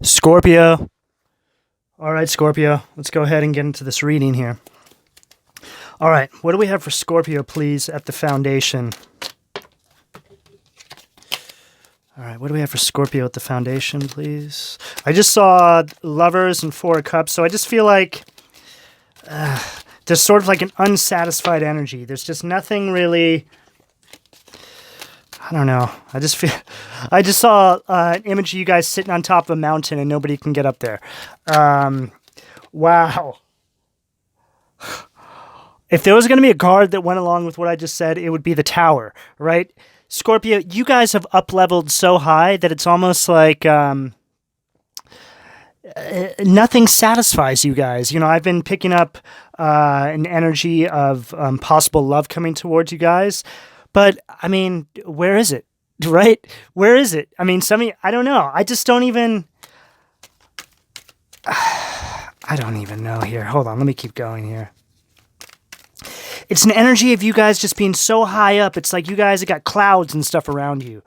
Scorpio. All right, Scorpio. Let's go ahead and get into this reading here. All right, what do we have for Scorpio, please, at the foundation? All right, what do we have for Scorpio at the foundation, please? I just saw Lovers and Four of Cups, so I just feel like there's sort of like an unsatisfied energy. There's just nothing really... I don't know. I just saw an image of you guys sitting on top of a mountain and nobody can get up there. Wow. If there was going to be a card that went along with what I just said, it would be the Tower, right? Scorpio, you guys have up-leveled so high that it's almost like nothing satisfies you guys. You know, I've been picking up an energy of possible love coming towards you guys. But, I mean, where is it, right? Where is it? I mean, I don't know. I just don't even... I don't even know here. Hold on, let me keep going here. It's an energy of you guys just being so high up. It's like you guys have got clouds and stuff around you.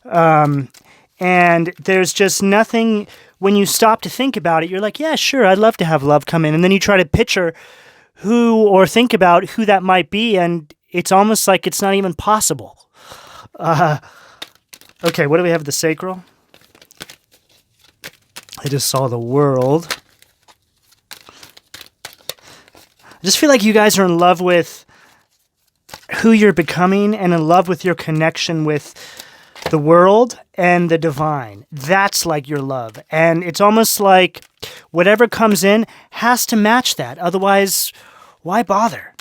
And there's just nothing... When you stop to think about it, you're like, yeah, sure, I'd love to have love come in. And then you try to picture who or think about who that might be, and it's almost like it's not even possible. Okay, what do we have at the Sacral? I just saw the World. I just feel like you guys are in love with who you're becoming and in love with your connection with the world and the divine. That's like your love. And it's almost like whatever comes in has to match that. Otherwise, why bother?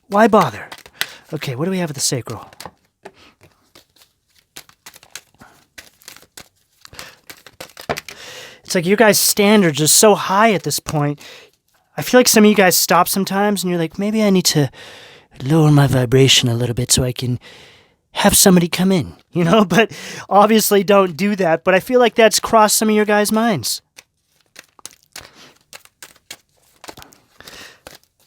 Why bother? Okay, what do we have at the Sacral? It's like your guys' standards are so high at this point. I feel like some of you guys stop sometimes and you're like, maybe I need to lower my vibration a little bit so I can have somebody come in, you know? But obviously don't do that. But I feel like that's crossed some of your guys' minds.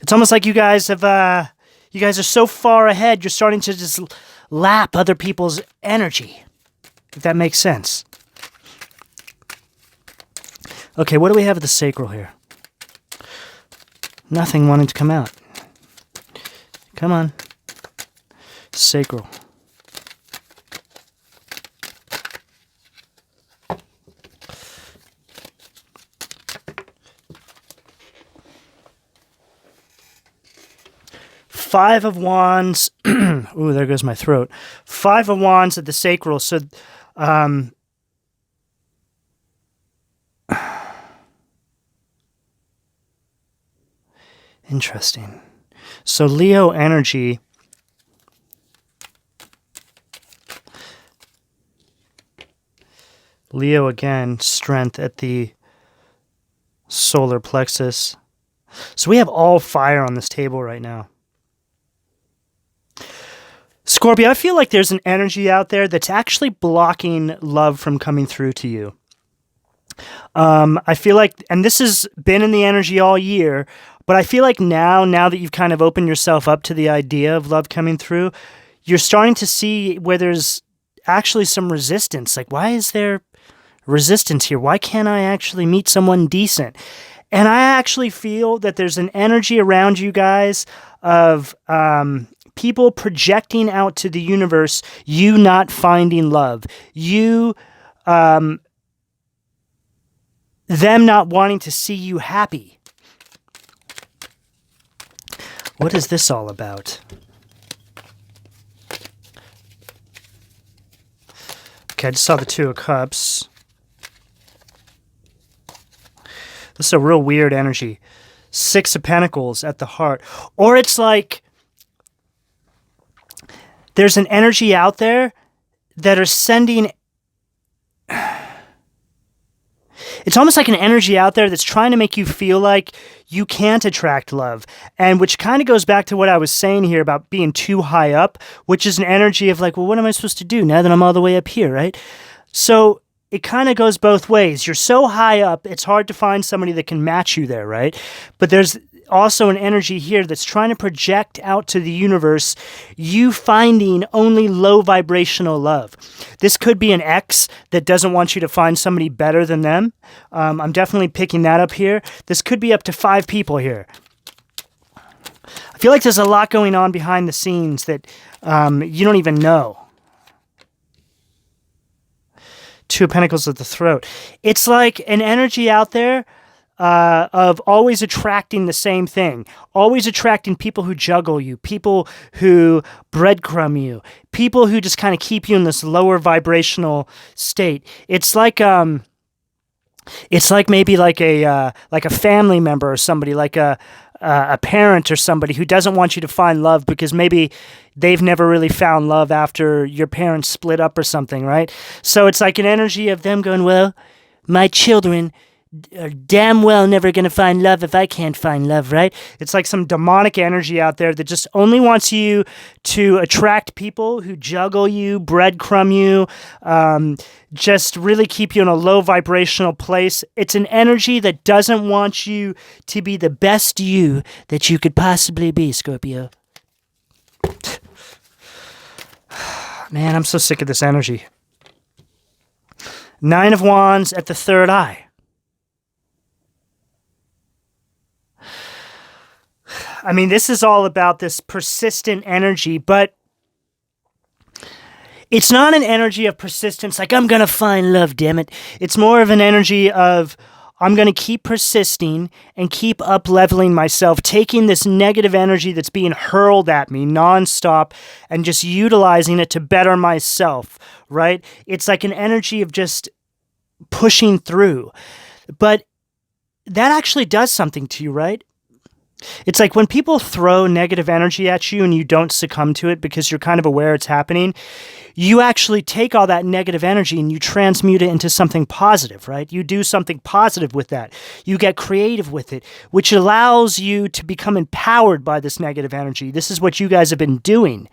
It's almost like you guys have, you guys are so far ahead, you're starting to just lap other people's energy, if that makes sense. Okay, what do we have at the Sacral here? Nothing wanting to come out. Come on. Sacral. Five of Wands. Ooh, there goes my throat. Five of Wands at the Sacral. So, interesting. So Leo energy. Leo again, strength at the solar plexus. So we have all fire on this table right now. Scorpio, I feel like there's an energy out there that's actually blocking love from coming through to you. I feel like, and this has been in the energy all year, but I feel like now that you've kind of opened yourself up to the idea of love coming through, you're starting to see where there's actually some resistance. Like, why is there resistance here? Why can't I actually meet someone decent? And I actually feel that there's an energy around you guys of people projecting out to the universe, you not finding love, you, them not wanting to see you happy. What is this all about? Okay, I just saw the Two of Cups. This is a real weird energy. Six of Pentacles at the heart. Or it's like there's an energy out there that are sending... It's almost like an energy out there that's trying to make you feel like you can't attract love. And which kind of goes back to what I was saying here about being too high up, which is an energy of like, well, what am I supposed to do now that I'm all the way up here, right? So it kind of goes both ways. You're so high up, it's hard to find somebody that can match you there, right? But there's also an energy here that's trying to project out to the universe you finding only low vibrational love. This could be an ex that doesn't want you to find somebody better than them. I'm definitely picking that up here. This could be up to 5 people here. I feel like there's a lot going on behind the scenes that you don't even know. 2 of Pentacles at the throat. It's like an energy out there of always attracting the same thing. Always attracting people who juggle you, people who breadcrumb you, people who just kind of keep you in this lower vibrational state. It's like maybe like a family member or somebody, like a parent or somebody who doesn't want you to find love because maybe they've never really found love after your parents split up or something, right? So it's like an energy of them going, well, my children are damn well never going to find love if I can't find love, right? It's like some demonic energy out there that just only wants you to attract people who juggle you, breadcrumb you, just really keep you in a low vibrational place. It's an energy that doesn't want you to be the best you that you could possibly be, Scorpio. Man, I'm so sick of this energy. 9 of Wands at the third eye. I mean, this is all about this persistent energy, but it's not an energy of persistence like, I'm going to find love, damn it. It's more of an energy of, I'm going to keep persisting and keep up-leveling myself, taking this negative energy that's being hurled at me nonstop and just utilizing it to better myself, right? It's like an energy of just pushing through. But that actually does something to you, right? It's like when people throw negative energy at you and you don't succumb to it because you're kind of aware it's happening, you actually take all that negative energy and you transmute it into something positive, right? You do something positive with that. You get creative with it, which allows you to become empowered by this negative energy. This is what you guys have been doing.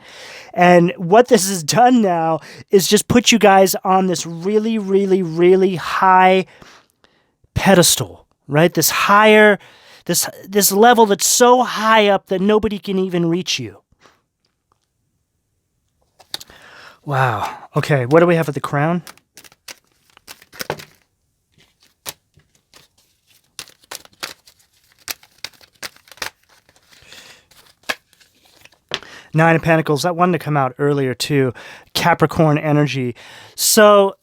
And what this has done now is just put you guys on this really, really, really high pedestal, right? This higher... This level that's so high up that nobody can even reach you. Wow. Okay, what do we have at the crown? Nine of Pentacles. That wanted to come out earlier too. Capricorn energy. So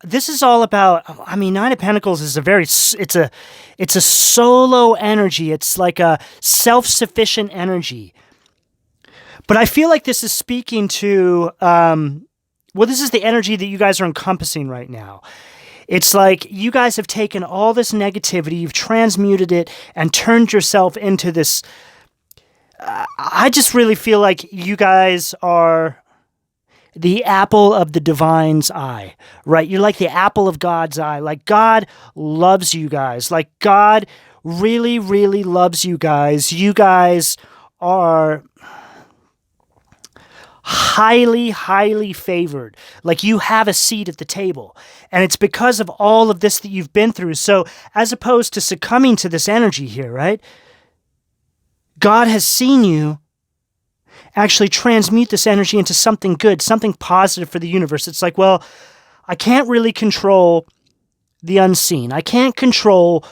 this is all about, I mean, Nine of Pentacles is it's a solo energy. It's like a self-sufficient energy. But I feel like this is speaking to, this is the energy that you guys are encompassing right now. It's like you guys have taken all this negativity, you've transmuted it, and turned yourself into this. I just really feel like you guys are the apple of the divine's eye, right? You're like the apple of God's eye. Like God loves you guys. Like God really, really loves you guys. You guys are highly, highly favored. Like you have a seat at the table. And it's because of all of this that you've been through. So as opposed to succumbing to this energy here, right? God has seen you actually transmute this energy into something good, something positive for the universe. It's like, well, I can't really control the unseen. I can't control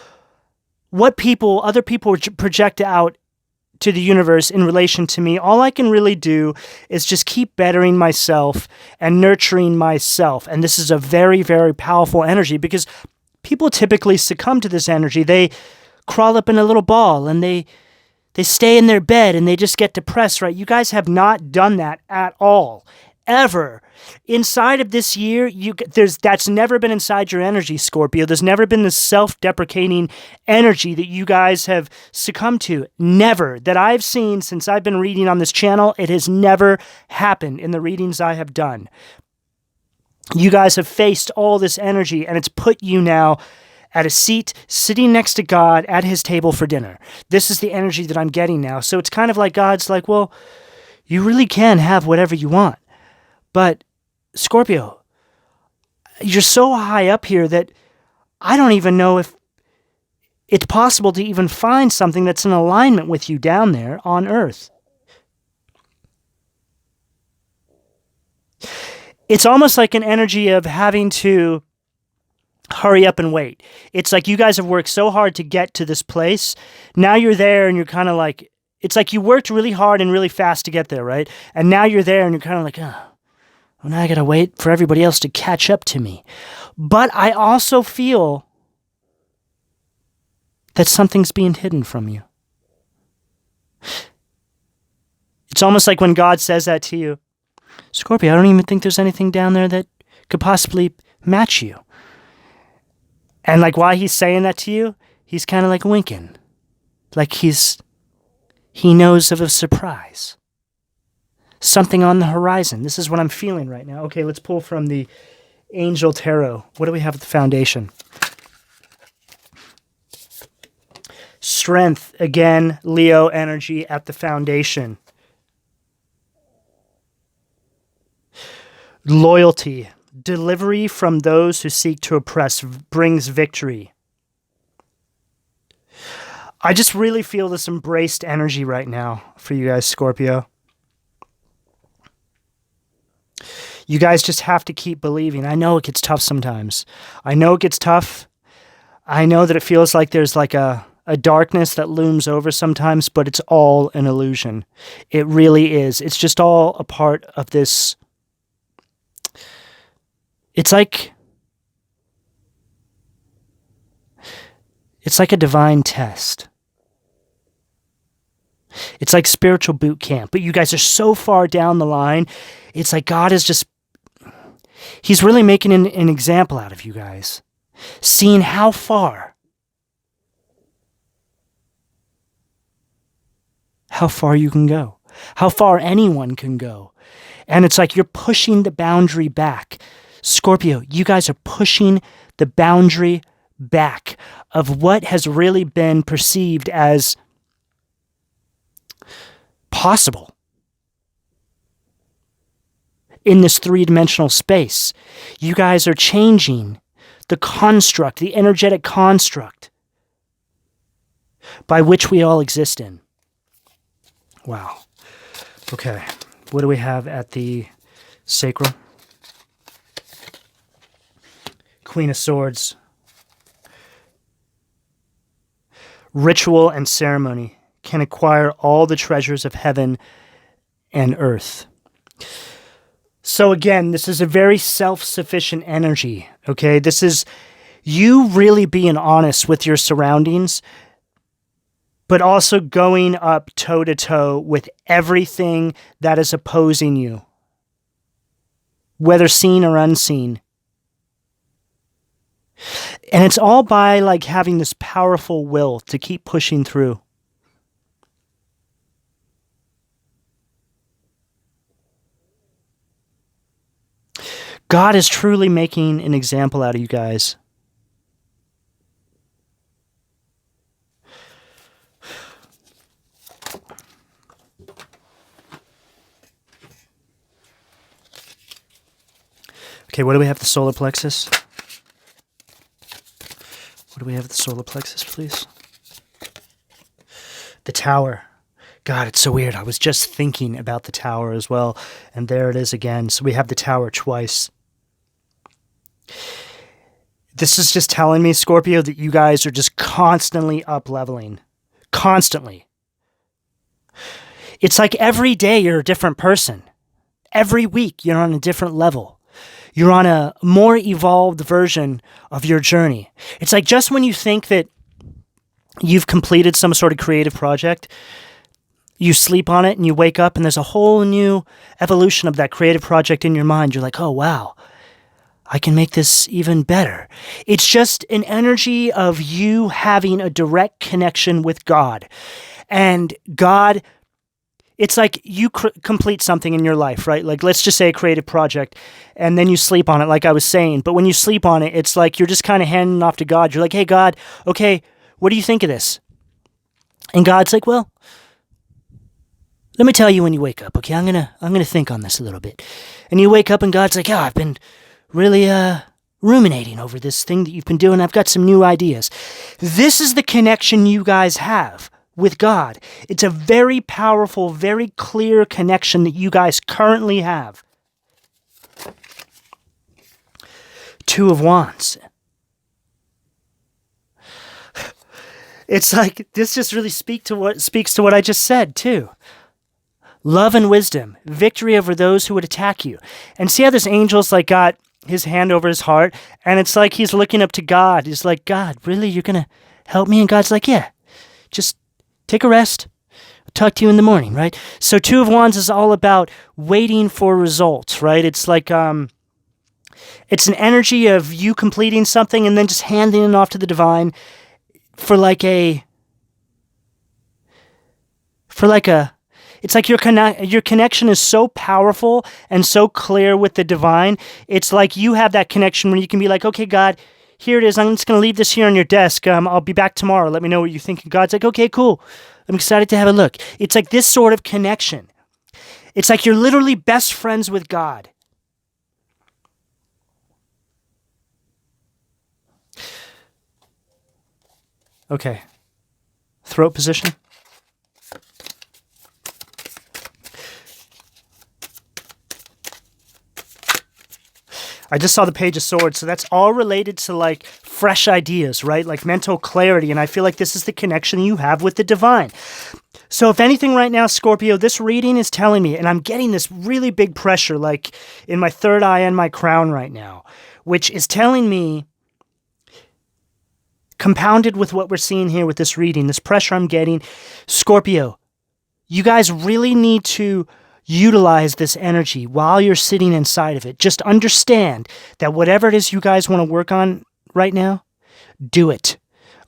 what other people project out to the universe in relation to me. All I can really do is just keep bettering myself and nurturing myself. And this is a very, very powerful energy because people typically succumb to this energy. They crawl up in a little ball and they stay in their bed and they just get depressed, right? You guys have not done that at all, ever. Inside of this year, that's never been inside your energy, Scorpio. There's never been this self-deprecating energy that you guys have succumbed to. Never. That I've seen since I've been reading on this channel, it has never happened in the readings I have done. You guys have faced all this energy and it's put you now at a seat, sitting next to God at his table for dinner. This is the energy that I'm getting now. So it's kind of like God's like, well, you really can have whatever you want. But Scorpio, you're so high up here that I don't even know it's possible to even find something that's in alignment with you down there on Earth. It's almost like an energy of having to hurry up and wait. It's like you guys have worked so hard to get to this place. Now you're there and you're kind of like, it's like you worked really hard and really fast to get there, right? And now you're there and you're kind of like, oh, well, now I got to wait for everybody else to catch up to me. But I also feel that something's being hidden from you. It's almost like when God says that to you, Scorpio, I don't even think there's anything down there that could possibly match you. And like while he's saying that to you, he's kind of like winking. Like he knows of a surprise. Something on the horizon. This is what I'm feeling right now. Okay, let's pull from the Angel Tarot. What do we have at the foundation? Strength, again, Leo energy at the foundation. Loyalty, delivery from those who seek to oppress brings victory. I just really feel this embraced energy right now for you guys, Scorpio. You guys just have to keep believing. I know it gets tough sometimes. I know it gets tough. I know that it feels like there's like a darkness that looms over sometimes, but it's all an illusion. It really is. It's just all a part of this. It's like a divine test. It's like spiritual boot camp, but you guys are so far down the line. It's like God is just, he's really making an example out of you guys. Seeing how far you can go. How far anyone can go. And it's like you're pushing the boundary back. Scorpio, you guys are pushing the boundary back of what has really been perceived as possible in this three-dimensional space. You guys are changing the construct, the energetic construct by which we all exist in. Wow. Okay. What do we have at the Sacral? Queen of Swords. Ritual and ceremony can acquire all the treasures of heaven and earth. So again, this is a very self-sufficient energy, okay? This is you really being honest with your surroundings, but also going up toe-to-toe with everything that is opposing you, whether seen or unseen. And it's all by like having this powerful will to keep pushing through. God is truly making an example out of you guys. Okay, what do we have at the solar plexus? What do we have at the solar plexus, please? The Tower. God, it's so weird. I was just thinking about the Tower as well, and there it is again. So we have the Tower twice. This is just telling me, Scorpio, that you guys are just constantly up-leveling. Constantly. It's like every day you're a different person. Every week you're on a different level. You're on a more evolved version of your journey. It's like just when you think that you've completed some sort of creative project, you sleep on it and you wake up and there's a whole new evolution of that creative project in your mind. You're like, oh, wow, I can make this even better. It's just an energy of you having a direct connection with God. And God, it's like you complete something in your life, right? Like let's just say a creative project and then you sleep on it like I was saying. But when you sleep on it, it's like you're just kind of handing off to God. You're like, hey, God, okay, what do you think of this? And God's like, well, let me tell you when you wake up, okay? I'm gonna think on this a little bit. And you wake up and God's like, oh, I've been really ruminating over this thing that you've been doing. I've got some new ideas. This is the connection you guys have with God. It's a very powerful, very clear connection that you guys currently have. Two of Wands. It's like, this just really speaks to what I just said, too. Love and wisdom, victory over those who would attack you. And see how this angel's like got his hand over his heart, and it's like he's looking up to God. He's like, God, really? You're going to help me? And God's like, yeah, just take a rest. I'll talk to you in the morning, right? So Two of Wands is all about waiting for results, right? It's like, it's an energy of you completing something and then just handing it off to the divine for like a, it's like your connection is so powerful and so clear with the divine. It's like you have that connection where you can be like, okay, God, here it is. I'm just going to leave this here on your desk. I'll be back tomorrow. Let me know what you think. And God's like, okay, cool. I'm excited to have a look. It's like this sort of connection. It's like you're literally best friends with God. Okay. Throat position. I just saw the Page of Swords, so that's all related to like fresh ideas, right? Like mental clarity, and I feel like this is the connection you have with the divine. So if anything right now, Scorpio, this reading is telling me, and I'm getting this really big pressure like in my third eye and my crown right now, which is telling me, compounded with what we're seeing here with this reading, this pressure I'm getting, Scorpio, you guys really need to utilize this energy while you're sitting inside of it. Just understand that whatever it is you guys want to work on right now, do it.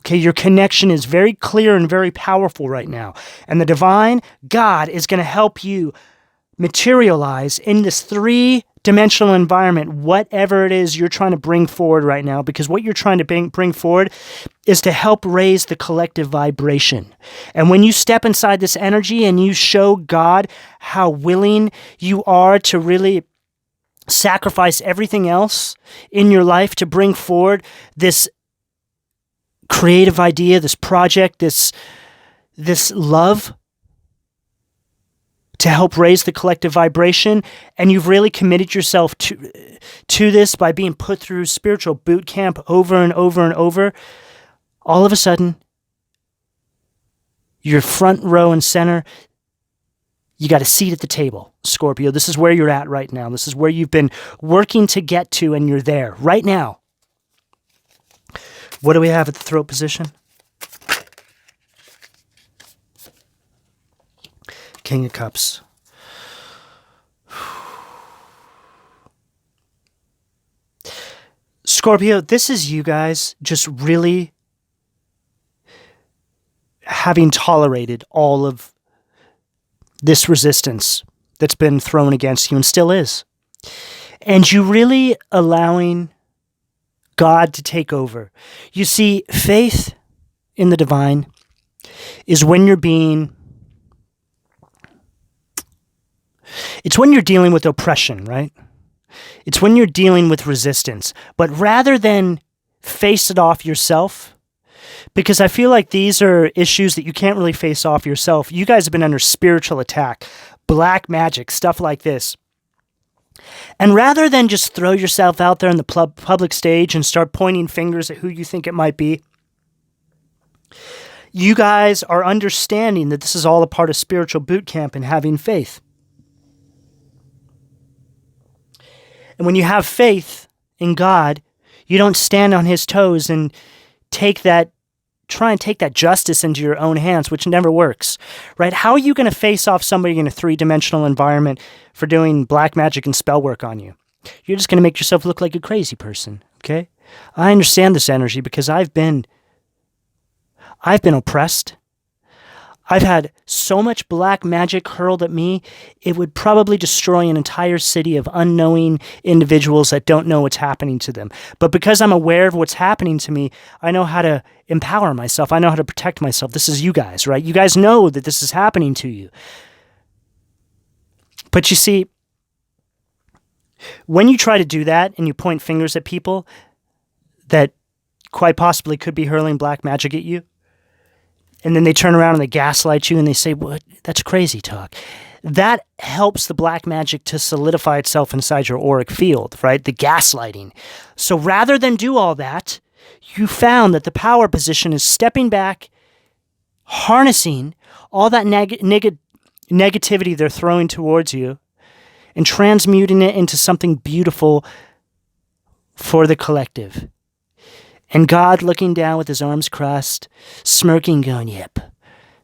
Okay, your connection is very clear and very powerful right now. And the divine, God, is going to help you materialize in this three-dimensional environment, whatever it is you're trying to bring forward right now, because what you're trying to bring forward is to help raise the collective vibration. And when you step inside this energy and you show God how willing you are to really sacrifice everything else in your life to bring forward this creative idea, this project, this love, to help raise the collective vibration, and you've really committed yourself to this by being put through spiritual boot camp over and over and over, all of a sudden, you're front row and center. You got a seat at the table, Scorpio. This is where you're at right now. This is where you've been working to get to, and you're there right now. What do we have at the throat position? King of Cups. Scorpio, this is you guys just really having tolerated all of this resistance that's been thrown against you and still is. And you really allowing God to take over. You see, faith in the divine is when you're being... It's when you're dealing with oppression, right? It's when you're dealing with resistance. But rather than face it off yourself, because I feel like these are issues that you can't really face off yourself. You guys have been under spiritual attack, black magic, stuff like this. And rather than just throw yourself out there on the public stage and start pointing fingers at who you think it might be, you guys are understanding that this is all a part of spiritual boot camp and having faith. And when you have faith in God, you don't stand on his toes and try and take that justice into your own hands, which never works, right? How are you going to face off somebody in a three-dimensional environment for doing black magic and spell work on you? You're just going to make yourself look like a crazy person, okay? I understand this energy because I've been oppressed. I've had so much black magic hurled at me, it would probably destroy an entire city of unknowing individuals that don't know what's happening to them. But because I'm aware of what's happening to me, I know how to empower myself. I know how to protect myself. This is you guys, right? You guys know that this is happening to you. But you see, When you try to do that and you point fingers at people that quite possibly could be hurling black magic at you, and then they turn around and they gaslight you and they say, "What? That's crazy talk." That helps the black magic to solidify itself inside your auric field, right? The gaslighting. So rather than do all that, you found that the power position is stepping back, harnessing all that negativity they're throwing towards you, and transmuting it into something beautiful for the collective. And God looking down with his arms crossed, smirking, going, "Yep,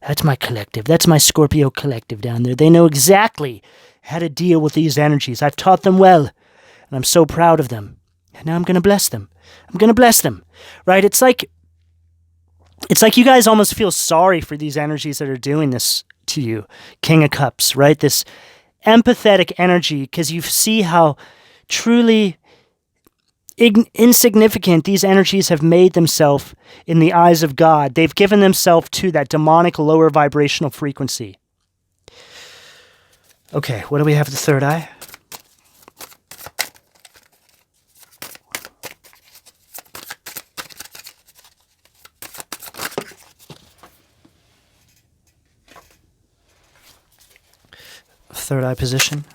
that's my collective. That's my Scorpio collective down there. They know exactly how to deal with these energies. I've taught them well, and I'm so proud of them. And now I'm going to bless them. I'm going to bless them." Right? It's like you guys almost feel sorry for these energies that are doing this to you. King of Cups, right? This empathetic energy, because you see how truly insignificant these energies have made themselves in the eyes of God. They've given themselves to that demonic lower vibrational frequency. Okay, what do we have at the third eye? Third eye position.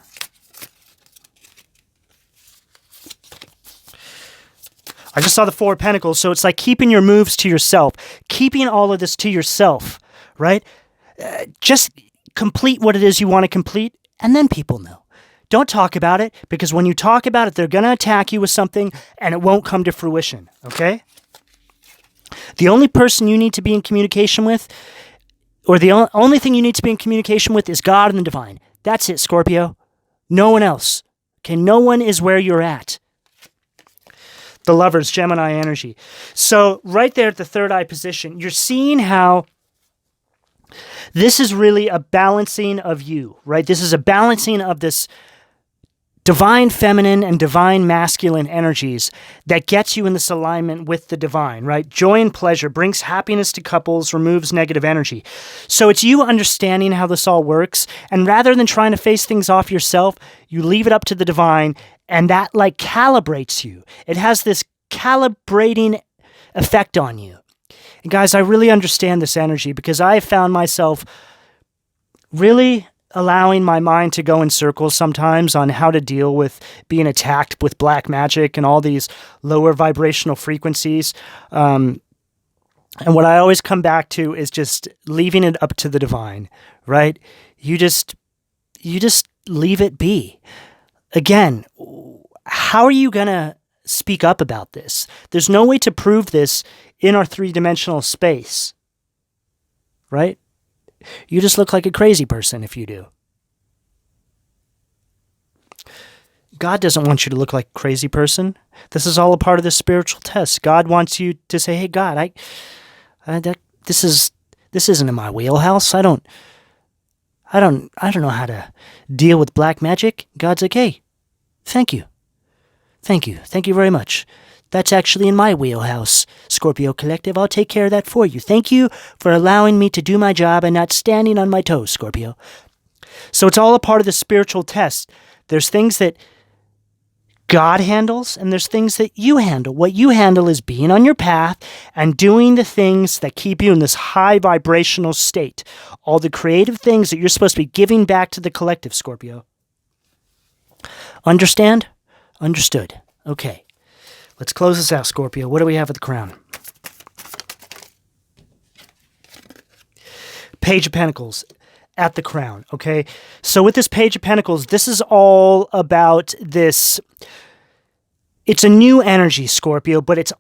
I just saw the Four of Pentacles, so it's like keeping your moves to yourself, keeping all of this to yourself, right? Just complete what it is you want to complete, and then people know. Don't talk about it, because when you talk about it, they're going to attack you with something, and it won't come to fruition, okay? The only person you need to be in communication with, or the only thing you need to be in communication with, is God and the divine. That's it, Scorpio. No one else. Okay, no one is where you're at. The Lovers, Gemini energy. So right there at the third eye position, you're seeing how this is really a balancing of you, right? This is a balancing of this divine feminine and divine masculine energies that gets you in this alignment with the divine, right? Joy and pleasure brings happiness to couples, removes negative energy. So it's you understanding how this all works, and rather than trying to face things off yourself, you leave it up to the divine, and that like calibrates you. It has this calibrating effect on you. And guys, I really understand this energy, because I have found myself really allowing my mind to go in circles sometimes on how to deal with being attacked with black magic and all these lower vibrational frequencies. And what I always come back to is just leaving it up to the divine, right? You just leave it be. Again, how are you going to speak up about this? There's no way to prove this in our three-dimensional space, right? You just look like a crazy person if you do. God doesn't want you to look like a crazy person. This is all a part of the spiritual test. God wants you to say, "Hey, God, this isn't in my wheelhouse. I don't know how to deal with black magic." God's like, "Hey, thank you very much. That's actually in my wheelhouse, Scorpio Collective. I'll take care of that for you. Thank you for allowing me to do my job and not standing on my toes, Scorpio." So it's all a part of the spiritual test. There's things that God handles, and there's things that you handle. What you handle is being on your path and doing the things that keep you in this high vibrational state. All the creative things that you're supposed to be giving back to the collective, Scorpio. Understand? Understood. Okay. Let's close this out, Scorpio. What do we have at the crown? Page of Pentacles at the crown, okay? So with this Page of Pentacles, this is all about this. It's a new energy, Scorpio, but it's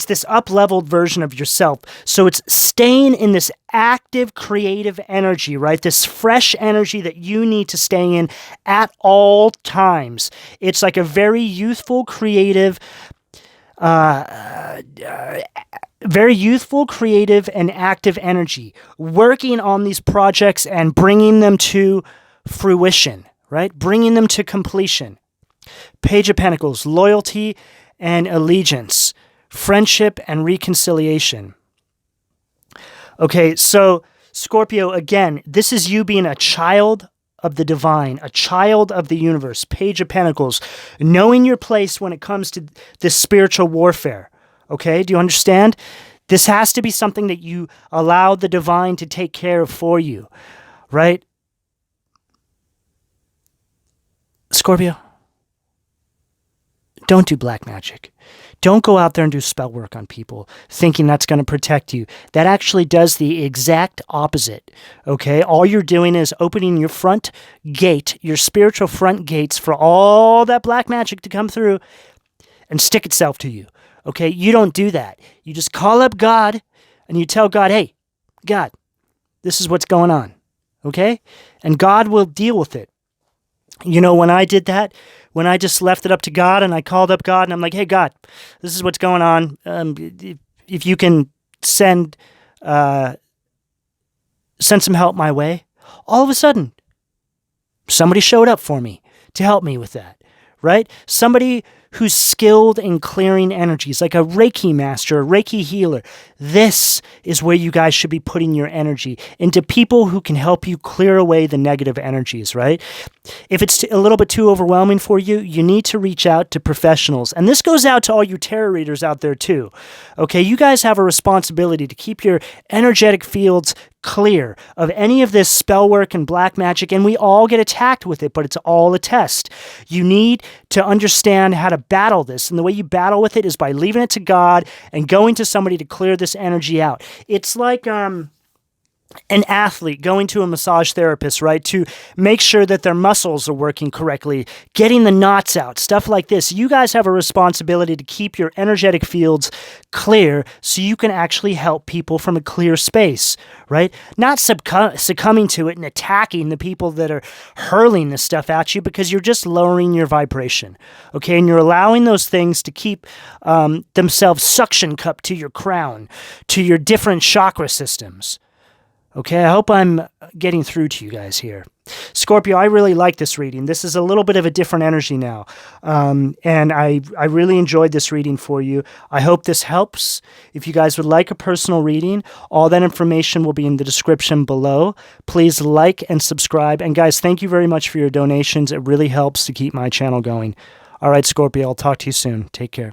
this up-leveled version of yourself. So it's staying in this active, creative energy, right? This fresh energy that you need to stay in at all times. It's like a very youthful, creative, and active energy, working on these projects and bringing them to fruition, right? Bringing them to completion. Page of Pentacles, loyalty and allegiance, friendship and reconciliation. Okay, so Scorpio, again, this is you being a child of the divine, a child of the universe, Page of Pentacles, knowing your place when it comes to this spiritual warfare. Okay, do you understand? This has to be something that you allow the divine to take care of for you, right? Scorpio, don't do black magic. Don't go out there and do spell work on people thinking that's going to protect you. That actually does the exact opposite, okay? All you're doing is opening your front gate, your spiritual front gates for all that black magic to come through and stick itself to you, okay? You don't do that. You just call up God and you tell God, hey, God, this is what's going on, okay? And God will deal with it. You know, when I did that, when I just left it up to God and I called up God and I'm like, hey, God, this is what's going on. If you can send some help my way, all of a sudden, somebody showed up for me to help me with that, right? Somebody who's skilled in clearing energies, like a Reiki master, a Reiki healer. This is where you guys should be putting your energy, into people who can help you clear away the negative energies, right? If it's a little bit too overwhelming for you, you need to reach out to professionals. And this goes out to all you tarot readers out there too. Okay, you guys have a responsibility to keep your energetic fields clear of any of this spell work and black magic, and we all get attacked with it, but it's all a test. You need to understand how to battle this, and the way you battle with it is by leaving it to God and going to somebody to clear this energy out. It's like an athlete going to a massage therapist, right, to make sure that their muscles are working correctly, getting the knots out, stuff like this. You guys have a responsibility to keep your energetic fields clear so you can actually help people from a clear space, right? Not succumbing to it and attacking the people that are hurling this stuff at you, because you're just lowering your vibration, okay? And you're allowing those things to keep themselves suction cupped to your crown, to your different chakra systems. Okay, I hope I'm getting through to you guys here. Scorpio, I really like this reading. This is a little bit of a different energy now. And I really enjoyed this reading for you. I hope this helps. If you guys would like a personal reading, all that information will be in the description below. Please like and subscribe. And guys, thank you very much for your donations. It really helps to keep my channel going. All right, Scorpio, I'll talk to you soon. Take care.